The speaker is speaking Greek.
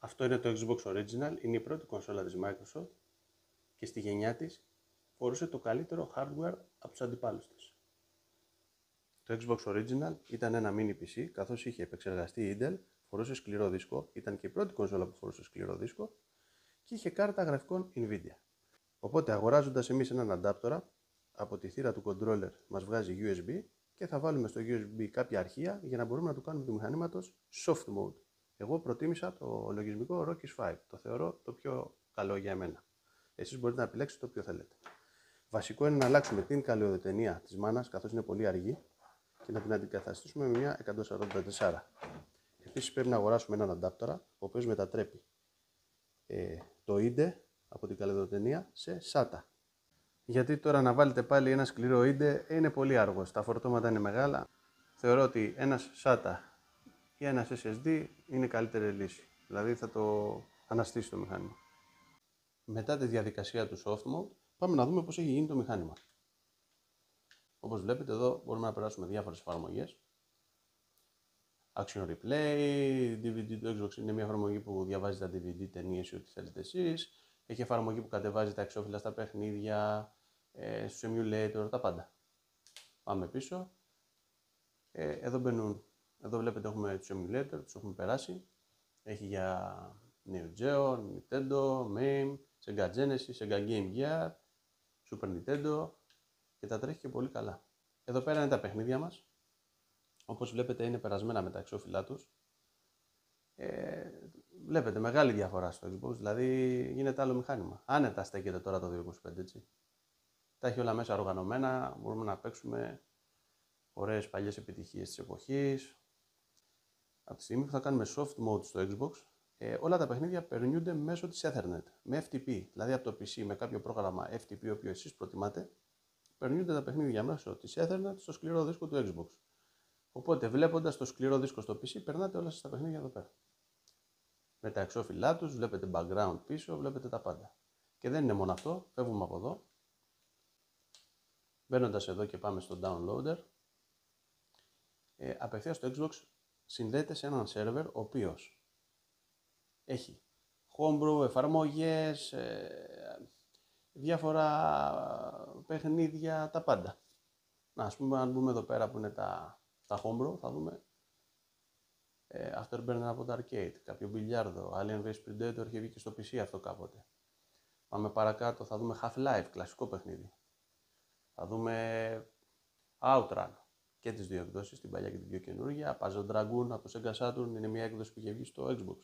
Αυτό είναι το Xbox Original, είναι η πρώτη κονσόλα της Microsoft και στη γενιά της φορούσε το καλύτερο hardware από τους αντιπάλους της. Το Xbox Original ήταν ένα mini PC, καθώς είχε επεξεργαστή Intel, φορούσε σκληρό δίσκο, ήταν και η πρώτη κονσόλα που φορούσε σκληρό δίσκο και είχε κάρτα γραφικών Nvidia. Οπότε αγοράζοντας εμείς έναν αντάπτορα, από τη θύρα του controller μας βγάζει USB και θα βάλουμε στο USB κάποια αρχεία για να μπορούμε να του κάνουμε του μηχανήματος soft mode. Εγώ προτίμησα το λογισμικό Rockies 5, το θεωρώ το πιο καλό για εμένα. Εσείς μπορείτε να επιλέξετε το οποίο θέλετε. Βασικό είναι να αλλάξουμε την καλωδοτενία της μάνας, καθώς είναι πολύ αργή, και να την αντικαταστήσουμε με μια 144. Επίσης πρέπει να αγοράσουμε έναν αντάπτορα, ο οποίος μετατρέπει το IDE από την καλωδοτενία σε SATA. Γιατί τώρα να βάλετε πάλι ένα σκληρό IDE είναι πολύ αργό, τα φορτώματα είναι μεγάλα. Θεωρώ ότι ένας SATA ή ένας SSD είναι η καλύτερη λύση. Δηλαδή θα το αναστήσει το μηχάνημα. Μετά τη διαδικασία του soft mode, πάμε να δούμε πώς έχει γίνει το μηχάνημα. Όπως βλέπετε εδώ μπορούμε να περάσουμε διάφορες εφαρμογές. Action Replay, DVD του Xbox είναι μια εφαρμογή που διαβάζει τα DVD, ταινίες ή ό,τι θέλετε εσείς. Έχει εφαρμογή που κατεβάζει τα εξώφυλλα στα παιχνίδια, στους emulator, τα πάντα. Πάμε πίσω. Εδώ βλέπετε έχουμε τους emulator, τους έχουμε περάσει. Έχει για Neo Geo, Nintendo, MAME, Sega Genesis, Sega Game Gear, Super Nintendo και τα τρέχει και πολύ καλά. Εδώ πέρα είναι τα παιχνίδια μας. Όπως βλέπετε είναι περασμένα με τα εξώφυλλά τους. Βλέπετε μεγάλη διαφορά στο Xbox, δηλαδή γίνεται άλλο μηχάνημα. Άνετα στέκεται τώρα το 225, έτσι. Τα έχει όλα μέσα οργανωμένα, μπορούμε να παίξουμε ωραίες παλιές επιτυχίες της εποχής. Από τη στιγμή που θα κάνουμε soft mode στο Xbox, όλα τα παιχνίδια περνιούνται μέσω της Ethernet, με FTP, δηλαδή από το PC με κάποιο πρόγραμμα FTP, όποιο εσείς προτιμάτε, περνιούνται τα παιχνίδια μέσω της Ethernet στο σκληρό δίσκο του Xbox. Οπότε βλέποντας το σκληρό δίσκο στο PC, περνάτε όλα σας τα παιχνίδια εδώ πέρα. Με τα εξώφυλλά τους, βλέπετε background πίσω, βλέπετε τα πάντα. Και δεν είναι μόνο αυτό, φεύγουμε από εδώ. Μπαίνοντας εδώ και πάμε στο downloader, απευθείας το Xbox συνδέεται σε έναν server ο οποίος έχει homebrew, εφαρμογές, διάφορα παιχνίδια, τα πάντα. Ας πούμε, αν μπούμε εδώ πέρα που είναι τα homebrew, θα δούμε Afterburner από το arcade, κάποιο μπιλιάρδο, Alien vs Predator είχε βγει και στο PC αυτό κάποτε. Πάμε παρακάτω, θα δούμε Half-Life, κλασικό παιχνίδι. Θα δούμε Outrun και τις δύο εκδόσεις, την παλιά και την πιο καινούργια. Puzzle Dragoon από το Sega Saturn είναι μια έκδοση που είχε βγει στο Xbox.